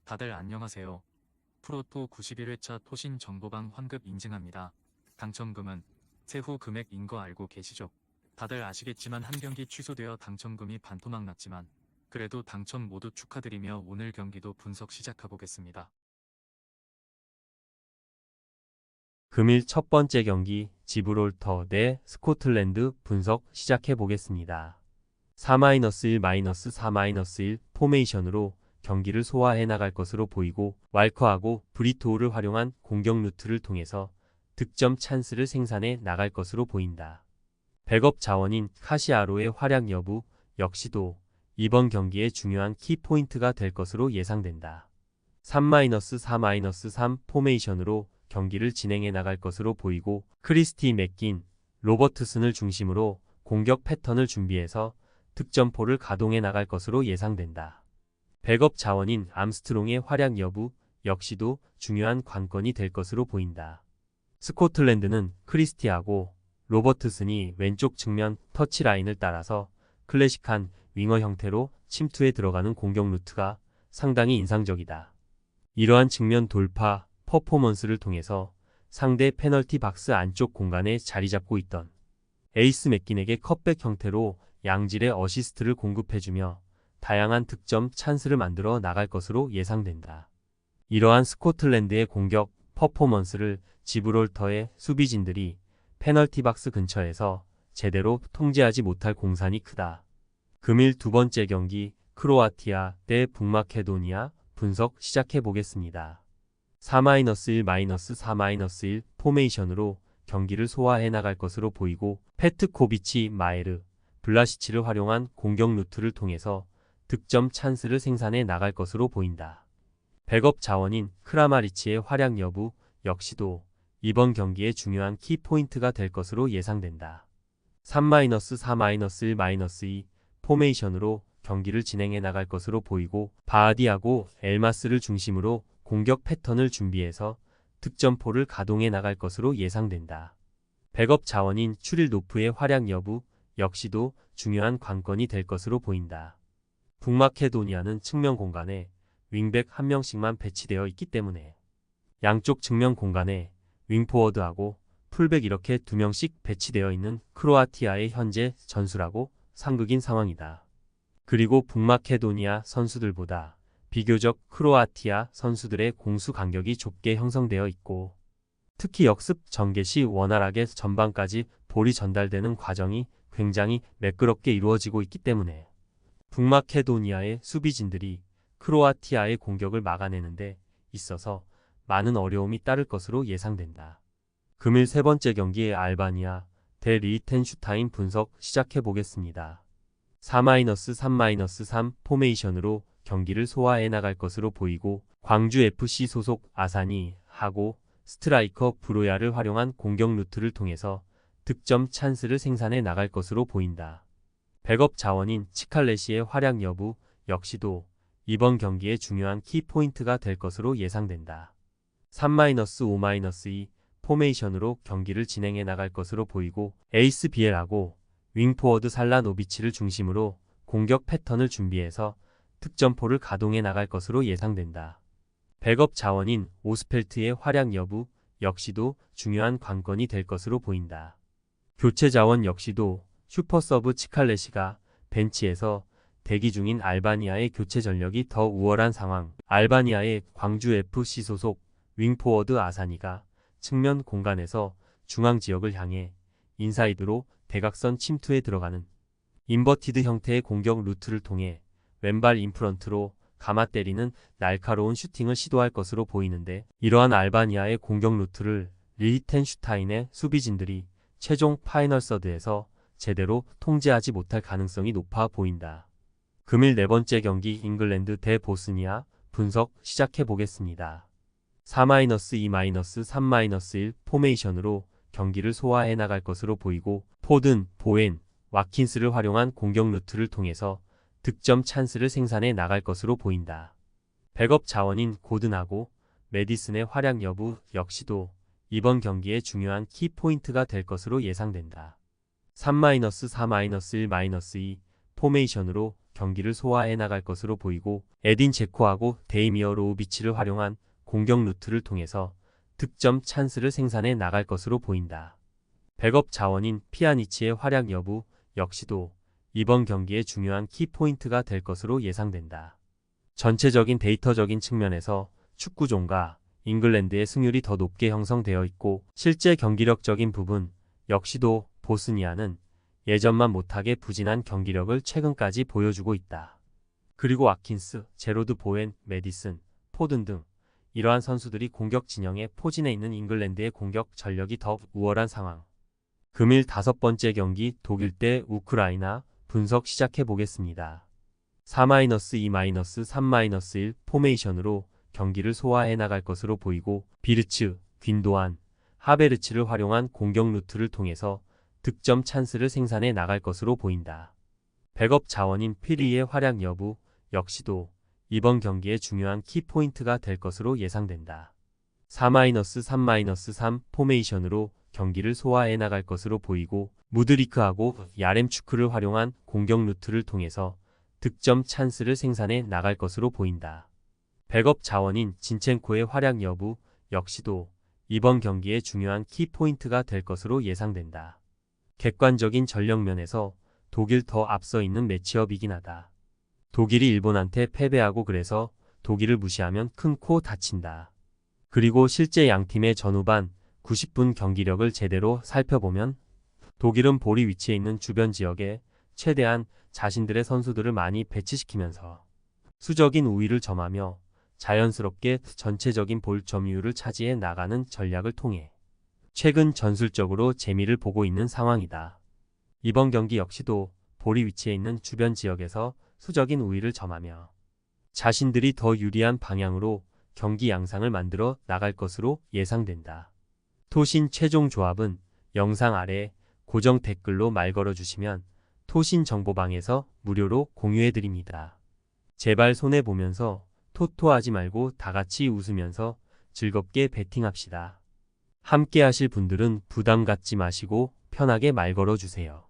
다들 안녕하세요. 프로토 91회차 토신 정보방 환급 인증합니다. 당첨금은 세후 금액인 거 알고 계시죠? 다들 아시겠지만 한 경기 취소되어 당첨금이 반토막 났지만 그래도 당첨 모두 축하드리며 오늘 경기도 분석 시작해보겠습니다. 금일 첫 번째 경기 지브롤터 대 스코틀랜드 분석 시작해 보겠습니다. 4-1-4-4-1 포메이션으로 경기를 소화해 나갈 것으로 보이고 왈커하고 브리토우를 활용한 공격 루트를 통해서 득점 찬스를 생산해 나갈 것으로 보인다. 백업 자원인 카시아로의 활약 여부 역시도 이번 경기의 중요한 키포인트가 될 것으로 예상된다. 3-4-3 포메이션으로 경기를 진행해 나갈 것으로 보이고 크리스티 맥긴, 로버트슨을 중심으로 공격 패턴을 준비해서 득점포를 가동해 나갈 것으로 예상된다. 백업 자원인 암스트롱의 활약 여부 역시도 중요한 관건이 될 것으로 보인다. 스코틀랜드는 크리스티하고 로버트슨이 왼쪽 측면 터치라인을 따라서 클래식한 윙어 형태로 침투해 들어가는 공격 루트가 상당히 인상적이다. 이러한 측면 돌파 퍼포먼스를 통해서 상대 페널티 박스 안쪽 공간에 자리 잡고 있던 에이스 맥긴에게 컷백 형태로 양질의 어시스트를 공급해주며 다양한 득점 찬스를 만들어 나갈 것으로 예상된다. 이러한 스코틀랜드의 공격 퍼포먼스를 지브롤터의 수비진들이 페널티 박스 근처에서 제대로 통제하지 못할 공산이 크다. 금일 두 번째 경기 크로아티아 대 북마케도니아 분석 시작해 보겠습니다. 4-1-4-1 포메이션으로 경기를 소화해 나갈 것으로 보이고 페트코비치, 마에르, 블라시치를 활용한 공격 루트를 통해서 득점 찬스를 생산해 나갈 것으로 보인다. 백업 자원인 크라마리치의 활약 여부 역시도 이번 경기의 중요한 키포인트가 될 것으로 예상된다. 3-4-1 포메이션으로 경기를 진행해 나갈 것으로 보이고 바아디하고 엘마스를 중심으로 공격 패턴을 준비해서 득점포를 가동해 나갈 것으로 예상된다. 백업 자원인 추릴노프의 활약 여부 역시도 중요한 관건이 될 것으로 보인다. 북마케도니아는 측면 공간에 윙백 한 명씩만 배치되어 있기 때문에 양쪽 측면 공간에 윙포워드하고 풀백 이렇게 두 명씩 배치되어 있는 크로아티아의 현재 전술하고 상극인 상황이다. 그리고 북마케도니아 선수들보다 비교적 크로아티아 선수들의 공수 간격이 좁게 형성되어 있고 특히 역습 전개 시 원활하게 전방까지 볼이 전달되는 과정이 굉장히 매끄럽게 이루어지고 있기 때문에 북마케도니아의 수비진들이 크로아티아의 공격을 막아내는 데 있어서 많은 어려움이 따를 것으로 예상된다. 금일 세 번째 경기의 알바니아 대 리히텐슈타인 분석 시작해 보겠습니다. 4-3-3 포메이션으로 경기를 소화해 나갈 것으로 보이고 광주 FC 소속 아사니 하고 스트라이커 브로야를 활용한 공격 루트를 통해서 득점 찬스를 생산해 나갈 것으로 보인다. 백업 자원인 치칼레시의 활약 여부 역시도 이번 경기의 중요한 키포인트가 될 것으로 예상된다. 3-5-2 포메이션으로 경기를 진행해 나갈 것으로 보이고 에이스 비엘하고 윙포워드 살라노비치를 중심으로 공격 패턴을 준비해서 득점포를 가동해 나갈 것으로 예상된다. 백업 자원인 오스펠트의 활약 여부 역시도 중요한 관건이 될 것으로 보인다. 교체 자원 역시도 슈퍼서브 치칼레시가 벤치에서 대기 중인 알바니아의 교체 전력이 더 우월한 상황. 알바니아의 광주 FC 소속 윙포워드 아사니가 측면 공간에서 중앙 지역을 향해 인사이드로 대각선 침투에 들어가는 인버티드 형태의 공격 루트를 통해 왼발 인프런트로 감아 때리는 날카로운 슈팅을 시도할 것으로 보이는데 이러한 알바니아의 공격 루트를 리히텐슈타인의 수비진들이 최종 파이널 서드에서 제대로 통제하지 못할 가능성이 높아 보인다. 금일 네 번째 경기 잉글랜드 대 보스니아 분석 시작해 보겠습니다. 4-2-3-1 포메이션으로 경기를 소화해 나갈 것으로 보이고 포든, 보엔, 와킨스를 활용한 공격 루트를 통해서 득점 찬스를 생산해 나갈 것으로 보인다. 백업 자원인 고든하고 메디슨의 활약 여부 역시도 이번 경기의 중요한 키포인트가 될 것으로 예상된다. 3-4-1 포메이션으로 경기를 소화해 나갈 것으로 보이고 에딘 제코하고 데이미어 로우비치를 활용한 공격 루트를 통해서 득점 찬스를 생산해 나갈 것으로 보인다. 백업 자원인 피아니치의 활약 여부 역시도 이번 경기의 중요한 키포인트가 될 것으로 예상된다. 전체적인 데이터적인 측면에서 축구종과 잉글랜드의 승률이 더 높게 형성되어 있고 실제 경기력적인 부분 역시도 보스니아는 예전만 못하게 부진한 경기력을 최근까지 보여주고 있다. 그리고 와킨스, 제로드 보웬, 메디슨, 포든 등 이러한 선수들이 공격 진영에 포진해 있는 잉글랜드의 공격 전력이 더 우월한 상황. 금일 5번째 경기 독일 대 우크라이나 분석 시작해 보겠습니다. 4-2-3-1 포메이션으로 경기를 소화해 나갈 것으로 보이고 비르츠, 귄도안, 하베르츠를 활용한 공격 루트를 통해서 득점 찬스를 생산해 나갈 것으로 보인다. 백업 자원인 피리의 활약 여부 역시도 이번 경기의 중요한 키포인트가 될 것으로 예상된다. 4-3-3 포메이션으로 경기를 소화해 나갈 것으로 보이고 무드리크하고 야렘추크를 활용한 공격 루트를 통해서 득점 찬스를 생산해 나갈 것으로 보인다. 백업 자원인 진첸코의 활약 여부 역시도 이번 경기의 중요한 키포인트가 될 것으로 예상된다. 객관적인 전력 면에서 독일 더 앞서 있는 매치업이긴 하다. 독일이 일본한테 패배하고 그래서 독일을 무시하면 큰 코 다친다. 그리고 실제 양팀의 전후반 90분 경기력을 제대로 살펴보면 독일은 볼이 위치해 있는 주변 지역에 최대한 자신들의 선수들을 많이 배치시키면서 수적인 우위를 점하며 자연스럽게 전체적인 볼 점유율을 차지해 나가는 전략을 통해 최근 전술적으로 재미를 보고 있는 상황이다. 이번 경기 역시도 볼이 위치해 있는 주변 지역에서 수적인 우위를 점하며 자신들이 더 유리한 방향으로 경기 양상을 만들어 나갈 것으로 예상된다. 토신 최종 조합은 영상 아래 고정 댓글로 말 걸어주시면 토신 정보방에서 무료로 공유해드립니다. 제발 손해보면서 토토하지 말고 다같이 웃으면서 즐겁게 베팅합시다. 함께 하실 분들은 부담 갖지 마시고 편하게 말 걸어주세요.